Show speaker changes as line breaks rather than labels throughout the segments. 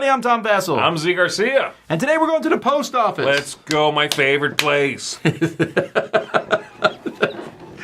everybody. I'm Tom Vassell.
I'm Z Garcia.
And today we're going to the post office.
Let's go, my favorite place.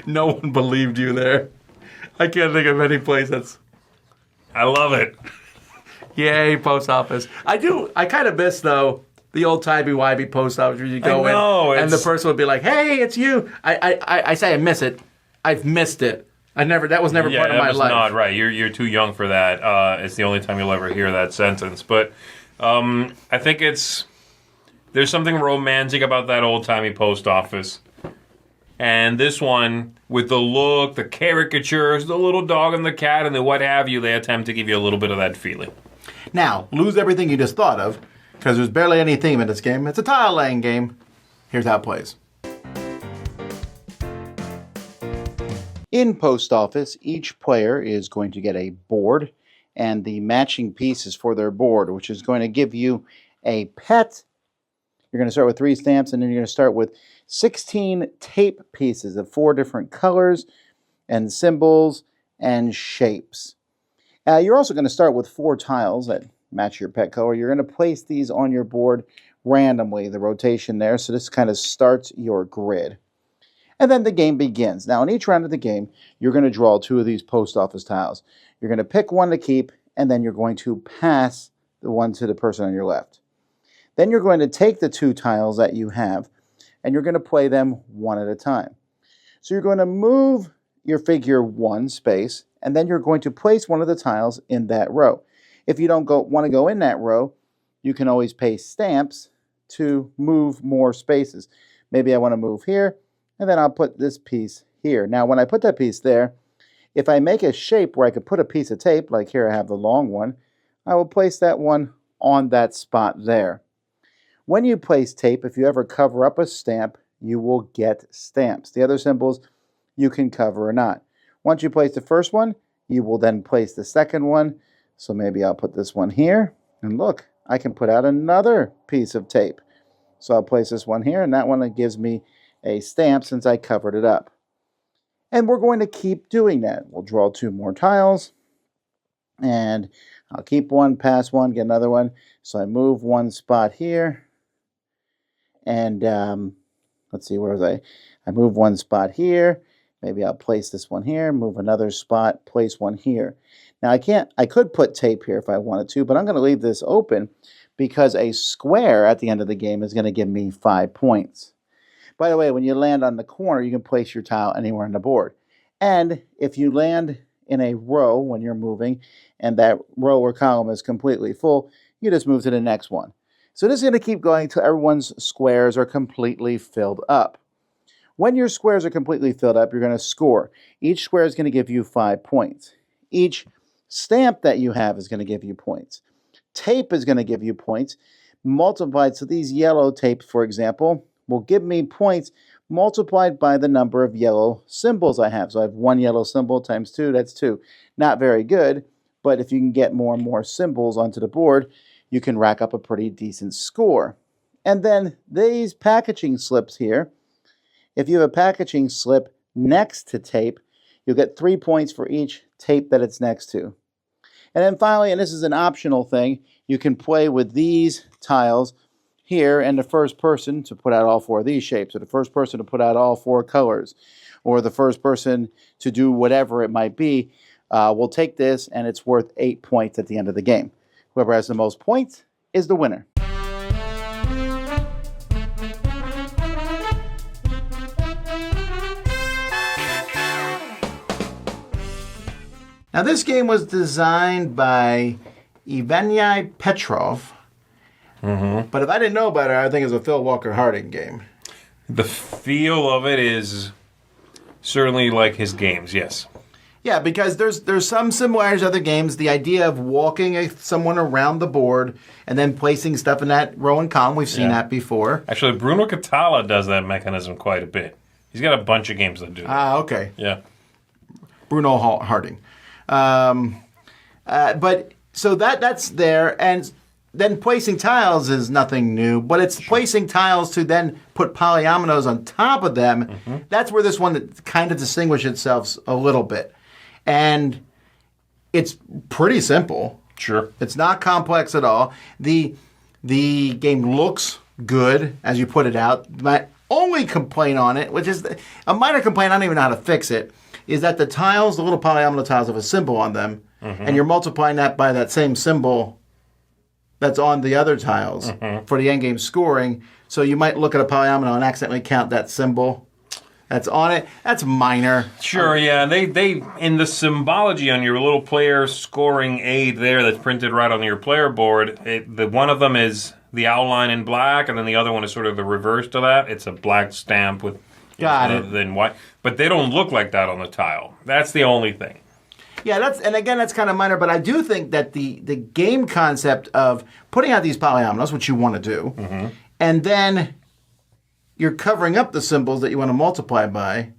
No one believed you there. I can't think of any place that's...
I love it.
Yay, post office. I kind of miss, though, the old timey-wimey post office where you go in and the person would be like, hey, it's you. I say I miss it. I've missed it. That was never part of my life.
Not right. You're too young for that. It's the only time you'll ever hear that sentence. But I think there's something romantic about that old-timey post office. And this one, with the look, the caricatures, the little dog and the cat, and the what have you, they attempt to give you a little bit of that feeling.
Now, lose everything you just thought of, because there's barely any theme in this game. It's a tile-laying game. Here's how it plays. In Post Office, each player is going to get a board and the matching pieces for their board, which is going to give you a pet. You're going to start with 3 stamps, and then you're going to start with 16 tape pieces of 4 different colors and symbols and shapes. You're also going to start with 4 tiles that match your pet color. You're going to place these on your board randomly, the rotation there, so this kind of starts your grid. And then the game begins. Now, in each round of the game, you're going to draw 2 of these post office tiles. You're going to pick one to keep, and then you're going to pass the one to the person on your left. Then you're going to take the 2 tiles that you have, and you're going to play them one at a time. So you're going to move your figure 1 space, and then you're going to place one of the tiles in that row. If you don't want to go in that row, you can always pay stamps to move more spaces. Maybe I want to move here, and then I'll put this piece here. Now, when I put that piece there, if I make a shape where I could put a piece of tape, like here I have the long one, I will place that one on that spot there. When you place tape, if you ever cover up a stamp, you will get stamps. The other symbols you can cover or not. Once you place the first one, you will then place the second one. So maybe I'll put this one here, and look, I can put out another piece of tape. So I'll place this one here, and that one gives me a stamp since I covered it up. And we're going to keep doing that. We'll draw 2 more tiles, and I'll keep one, pass one, get another one. So I move 1 spot here, and let's see, where was I? I move 1 spot here. Maybe I'll place this one here, move another spot, place one here. Now I could put tape here if I wanted to, but I'm going to leave this open because a square at the end of the game is going to give me 5 points. By the way, when you land on the corner, you can place your tile anywhere on the board. And if you land in a row when you're moving, and that row or column is completely full, you just move to the next one. So this is going to keep going until everyone's squares are completely filled up. When your squares are completely filled up, you're going to score. Each square is going to give you 5 points. Each stamp that you have is going to give you points. Tape is going to give you points multiplied. So these yellow tapes, for example, will give me points multiplied by the number of yellow symbols I have. So I have 1 yellow symbol times 2, that's 2. Not very good, but if you can get more and more symbols onto the board, you can rack up a pretty decent score. And then these packaging slips here, if you have a packaging slip next to tape, you'll get 3 points for each tape that it's next to. And then finally, and this is an optional thing, you can play with these tiles here and the first person to put out all 4 of these shapes, or the first person to put out all 4 colors, or the first person to do whatever it might be, will take this, and it's worth 8 points at the end of the game. Whoever has the most points is the winner. Now, this game was designed by Evgeny Petrov. Mm-hmm. But if I didn't know better, I think it's a Phil Walker Harding game.
The feel of it is certainly like his games, yes.
Yeah, because there's some similarities to other games. The idea of walking someone around the board and then placing stuff in that row and column, we've seen that before. Actually,
Bruno Catala does that mechanism quite a bit. He's got a bunch of games that do that.
Ah, okay.
Yeah.
Bruno Harding. But so that's there, and then placing tiles is nothing new, but it's placing tiles to then put polyominoes on top of them. Mm-hmm. That's where this one kind of distinguishes itself a little bit. And it's pretty simple.
Sure.
It's not complex at all. The game looks good as you put it out. My only complaint on it, which is a minor complaint, I don't even know how to fix it, is that the tiles, the little polyomino tiles, have a symbol on them, and you're multiplying that by that same symbol that's on the other tiles for the endgame scoring. So you might look at a polyomino and accidentally count that symbol that's on it. That's minor.
Sure, yeah. They in the symbology on your little player scoring aid there that's printed right on your player board, the one of them is the outline in black, and then the other one is sort of the reverse to that. It's a black stamp with then white. But they don't look like that on the tile. That's the only thing.
Yeah, that's kind of minor, but I do think that the game concept of putting out these polyominoes, which you want to do, and then you're covering up the symbols that you want to multiply by.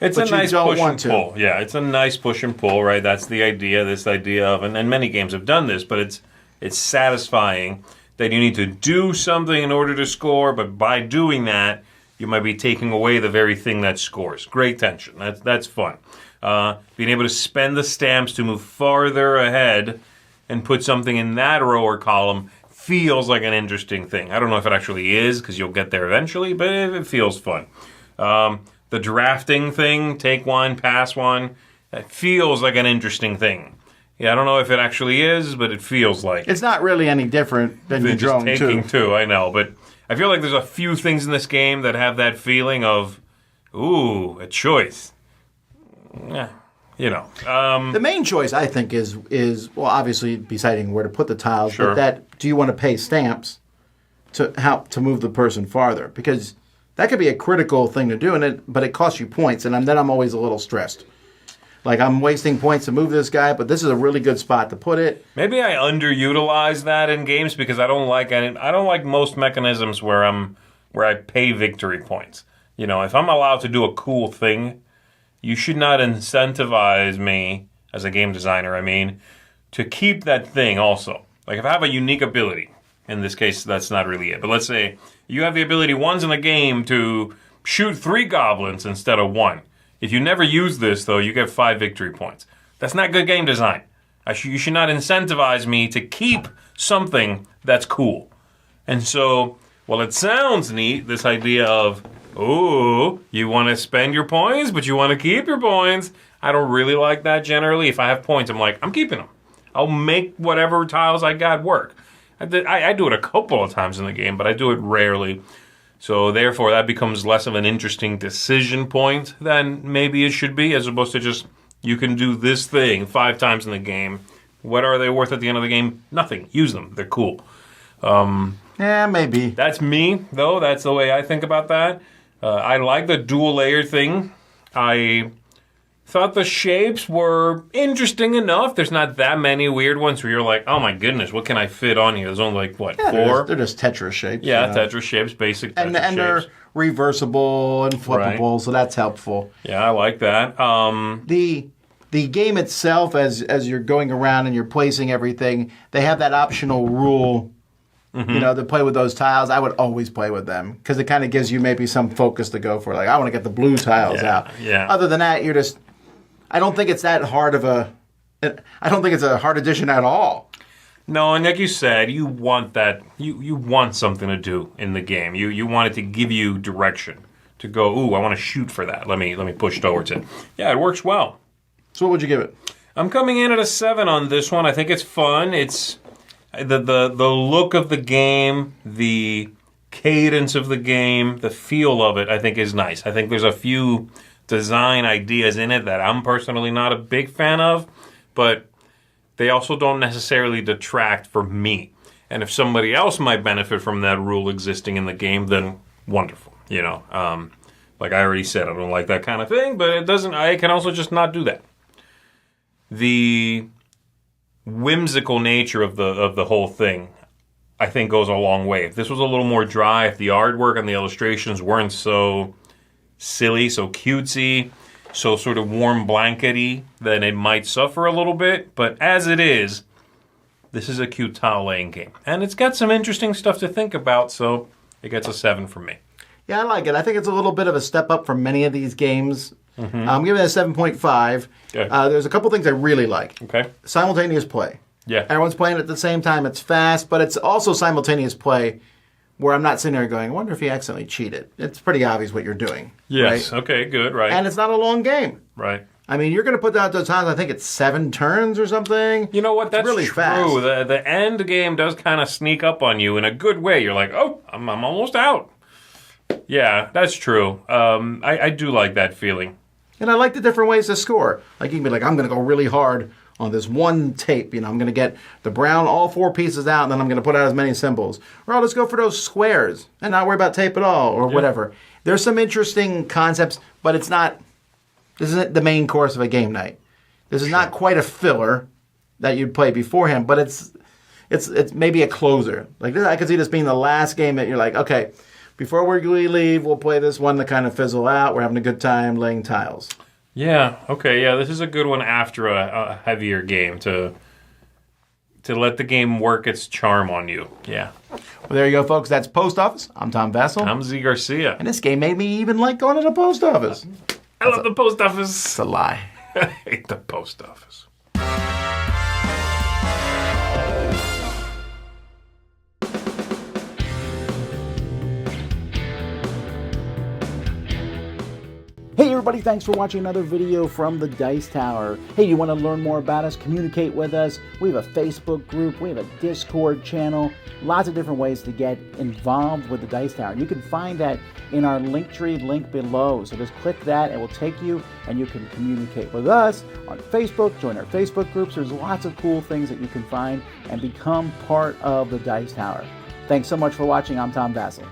It's a nice push and pull. Yeah, it's a nice push and pull, right? That's the idea, this idea of, and many games have done this, but it's satisfying that you need to do something in order to score, but by doing that, you might be taking away the very thing that scores. Great tension. That's fun. Being able to spend the stamps to move farther ahead and put something in that row or column feels like an interesting thing. I don't know if it actually is, because you'll get there eventually, but it feels fun. The drafting thing, take one, pass one, that feels like an interesting thing. Yeah, I don't know if it actually is, but it feels like
it's not really any different than you drawing
just taking two. I know, but I feel like there's a few things in this game that have that feeling of, ooh, a choice. Yeah, you know.
The main choice, I think, is well, obviously deciding where to put the tiles.
Sure.
But that, do you want to pay stamps to move the person farther? Because that could be a critical thing to do, but it costs you points, and then I'm always a little stressed. Like, I'm wasting points to move this guy, but this is a really good spot to put it.
Maybe I underutilize that in games because I don't like most mechanisms where I pay victory points. You know, if I'm allowed to do a cool thing, you should not incentivize me as a game designer, to keep that thing also. Like, if I have a unique ability, in this case, that's not really it. But let's say you have the ability once in a game to shoot 3 goblins instead of 1. If you never use this, though, you get 5 victory points. That's not good game design. You should not incentivize me to keep something that's cool. And so, while it sounds neat, this idea of, ooh, you want to spend your points, but you want to keep your points, I don't really like that generally. If I have points, I'm like, I'm keeping them. I'll make whatever tiles I got work. I do it a couple of times in the game, but I do it rarely. So therefore, that becomes less of an interesting decision point than maybe it should be, as opposed to just, you can do this thing 5 times in the game. What are they worth at the end of the game? Nothing. Use them. They're cool.
Yeah, maybe.
That's me, though. That's the way I think about that. I like the dual layer thing. I thought the shapes were interesting enough. There's not that many weird ones where you're like, oh my goodness, what can I fit on here? There's only like, what, 4?
They're just Tetris shapes.
Yeah, Tetris shapes, basic Tetris shapes.
And they're reversible and flippable, so that's helpful.
Yeah, I like that.
The game itself, as you're going around and you're placing everything, they have that optional rule, to play with those tiles. I would always play with them because it kind of gives you maybe some focus to go for. Like, I want to get the blue tiles out.
Yeah.
Other than that, you're just... I don't think it's that hard of a... I don't think it's a hard addition at all.
No, and like you said, you want that... You want something to do in the game. You want it to give you direction. To go, ooh, I want to shoot for that. Let me push towards it. Yeah, it works well.
So what would you give it?
I'm coming in at a 7 on this one. I think it's fun. It's... The look of the game, the cadence of the game, the feel of it, I think is nice. I think there's a few design ideas in it that I'm personally not a big fan of, but they also don't necessarily detract from me. And if somebody else might benefit from that rule existing in the game, then wonderful. Like I already said, I don't like that kind of thing, but it doesn't. I can also just not do that. The whimsical nature of the whole thing, I think, goes a long way. If this was a little more dry, if the artwork and the illustrations weren't so silly, so cutesy, so sort of warm blankety, then it might suffer a little bit. But as it is, this is a cute tile laying game. And it's got some interesting stuff to think about, so it gets a 7 from me.
Yeah, I like it. I think it's a little bit of a step up from many of these games. I'm giving it a 7.5.
Okay.
There's a couple things I really like.
Okay.
Simultaneous play.
Yeah.
Everyone's playing at the same time. It's fast, but it's also simultaneous play where I'm not sitting there going, I wonder if he accidentally cheated. It's pretty obvious what you're doing.
Yes.
Right?
Okay, good, right.
And it's not a long game.
Right.
I mean, you're going to put out those times, I think it's 7 turns or something.
You know what? That's
really
true.
fast.
The end game does kind of sneak up on you in a good way. You're like, oh, I'm almost out. Yeah, that's true. I do like that feeling.
And I like the different ways to score. Like you can be like, I'm going to go really hard on this one tape. You know, I'm going to get the brown, all 4 pieces out, and then I'm going to put out as many symbols. Or I'll just go for those squares and not worry about tape at all, or whatever. There's some interesting concepts, but it's not. This isn't the main course of a game night. This is not quite a filler that you'd play beforehand, but it's maybe a closer. Like this, I could see this being the last game that you're like, okay, before we leave, we'll play this one to kind of fizzle out. We're having a good time laying tiles.
Yeah. Okay. Yeah. This is a good one after a heavier game to let the game work its charm on you. Yeah.
Well, there you go, folks. That's Post Office. I'm Tom Vassell.
I'm Z Garcia.
And this game made me even like going to the post office.
I love the post office.
It's a lie.
I hate the post office.
Hey everybody, thanks for watching another video from the Dice Tower. Hey, you want to learn more about us, communicate with us? We have a Facebook group, we have a Discord channel, lots of different ways to get involved with the Dice Tower. You can find that in our Linktree link below. So just click that, it will take you and you can communicate with us on Facebook, join our Facebook groups. There's lots of cool things that you can find and become part of the Dice Tower. Thanks so much for watching. I'm Tom Vassell.